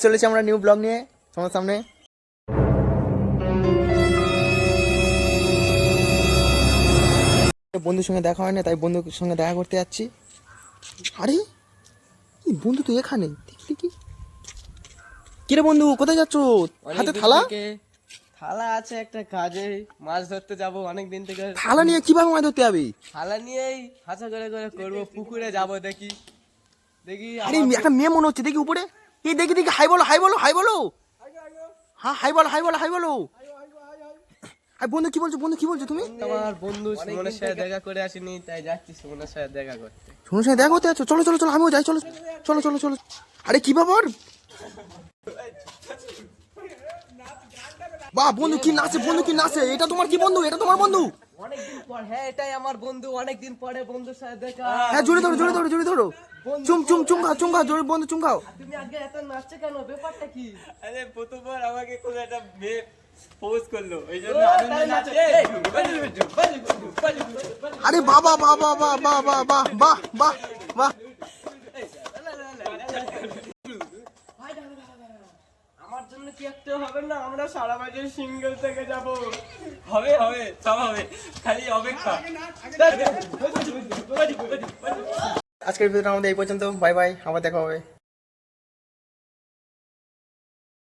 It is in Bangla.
চলেছি আমরা নিউ ব্লগ নিয়ে তোমার সামনে। বন্ধুর সঙ্গে দেখা হয় না, তাই বন্ধুর সঙ্গে দেখা করতে যাচ্ছি। আরে বন্ধু তো এখানে, দেখলি কি? কিরে বন্ধু, কোথায় যাচ্ছ? হাতে থালা? থালা আছে, একটা কাজে মাছ ধরতে যাব অনেক দিন থেকে। থালা নিয়ে কিভাবে মাছ ধরতে যাবি? থালা নিয়েই হাসা করে করে করবো, পুকুরে যাব দেখি দেখি। আরে একটা মেয়ে মনে হচ্ছে, দেখি উপরে। এই দেখি দেখি, হাই বলো হাই বলো হাই বলো। হ্যাঁ হাই বলো হাই বলো হাই বলো। বন্ধু কি বলছো, বন্ধু কি বলছো তুমি? আমার বন্ধু সুমনের সাথে দেখা করে আসিনি, তাই যাচ্ছি সুমনের সাথে দেখা করতে। সুমনের সাথে দেখা করতে যাচ্ছ? চলো চলো চলো, আমিও যাই, চলো চলো চলো চলো। আরে কি ব্যাপার? বাহ, বন্ধু কি নাচে, বন্ধু কি নাচে। এটা তোমার কি বন্ধু? এটা তোমার বন্ধু? অনেকদিন পর, হ্যাঁ এটাই আমার বন্ধু। অনেকদিন পরে বন্ধুর সাথে দেখা। হ্যাঁ জোরে ধরো জোরে ধরো জোরে ধরো। চুম চুম চুম খাও চুম খাও, জোরে বন্ধু চুম খাও। তুমি আগে এত নাচছে কেন, ব্যাপারটা কি? আরে প্রথমবার আমাকে কোন একটা মেয়ে পোজ করলো, এই জন্য আনন্দে নাচে। আরে বাবা বাবা বাহ বাহ বাহ বাহ বাহ বাহ বাহ। আমার জন্য কি একটা হবে না? আমরা সারা বাজার সিঙ্গেল থেকে যাব। হবে হবে, সব হবে, খালি অপেক্ষা। আজকের ভিডিওটা আমাদের এই পর্যন্ত। বাই বাই, আবার দেখা হবে।